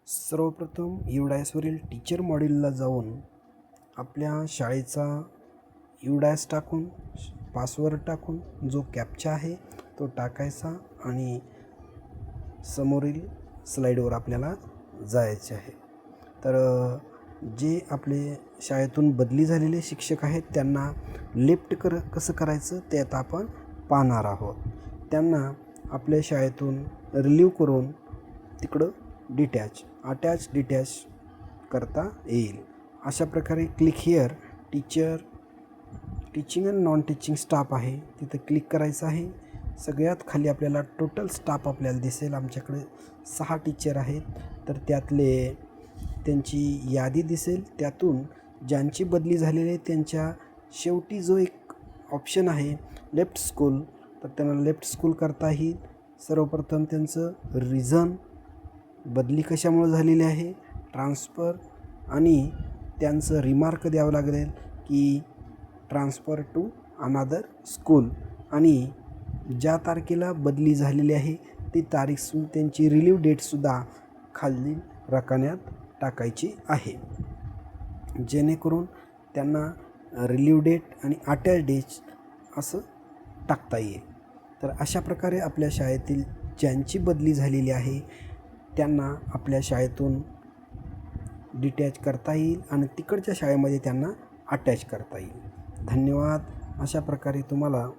सर्वप्रथम UDASवरील टीचर मॉड्यूलला जाऊन आपल्या शाळेचा UDAS टाकून पासवर्ड टाकून जो कॅप्चा आहे तो टाकायचा आणि समोरील स्लाईडवर आपल्याला जायचे आहे. तर जे आपले शाळेतून बदली झालेले शिक्षक आहेत त्यांना लेफ्ट कसं करायचं ते आता आपण पाहणार आहोत. त्यांना आपल्या शाळेतून रिलीव्ह करून तिकडं अटॅच करता येईल. अशा प्रकारे click here teaching and non teaching staff आहे तिथं क्लिक करायचं आहे. सगळ्यात खाली आपल्याला टोटल स्टाफ आपल्याला दिसेल. आमच्याकडे 6 टीचर आहेत तर त्यातले त्यांची यादी दिसेल. त्यातून ज्यांची बदली झालेली आहे त्यांच्या शेवटी जो एक ऑप्शन आहे लेफ्ट स्कूल, तर त्यांना लेफ्ट स्कूल करता येईल. सर्वप्रथम त्यांचं रिझन, बदली कशामुळे झालेली आहे, ट्रान्सफर आणि त्यांचं रिमार्क द्यावं लागेल की ट्रान्सफर टू अनादर स्कूल आणि ज्या तारखेला बदली झालेली आहे ती तारीख त्यांची रिलीव्ह डेटसुद्धा खाली रकान्यात टाकायची आहे, जेणेकरून त्यांना रिलीव्ह डेट आणि अटॅच डेट असं टाकता येईल. तर अशा प्रकारे आपल्या शाळेतील ज्यांची बदली झालेली आहे त्यांना आपल्या शाळेतून डिटॅच करता येईल आणि तिकडच्या शाळेमध्ये त्यांना अटॅच करता येईल. धन्यवाद. अशा प्रकारे तुम्हाला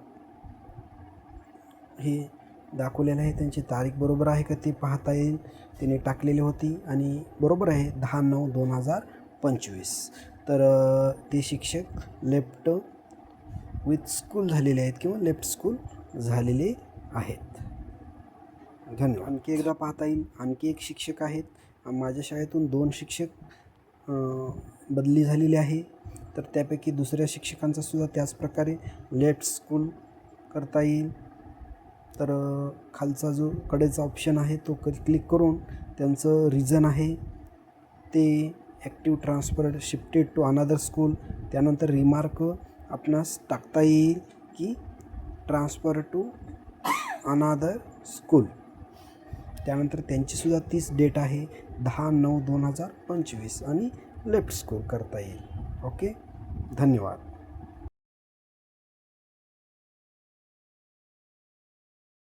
हे दाखवलेलं आहे. त्यांची तारीख बरोबर आहे का ते पाहता येईल. तिने टाकलेली होती आणि बरोबर आहे 10/9/2025. तर ते शिक्षक लेफ्ट विथ स्कूल झालेले आहेत किंवा लेफ्ट स्कूल झालेले आहेत. धन्यवाद. आणखी एकदा पाहता येईल. आणखी एक शिक्षक आहेत. माझ्या शाळेतून 2 शिक्षक बदली झालेले आहे. तर त्यापैकी दुसऱ्या शिक्षकांचासुद्धा त्याचप्रकारे लेफ्ट स्कूल करता येईल. तर खालचा जो कडेचा ऑप्शन आहे तो क्लिक करून त्यांचं रिझन आहे ते active transfer shifted to another school, त्यानंतर रिमार्क आपणास टाकता येईल की ट्रान्सफर टू अनादर स्कूल. त्यानंतर त्यांचीसुद्धा तीच डेट आहे 10/9/2025 आणि लेफ्ट स्कूल करता येईल. ओके, धन्यवाद.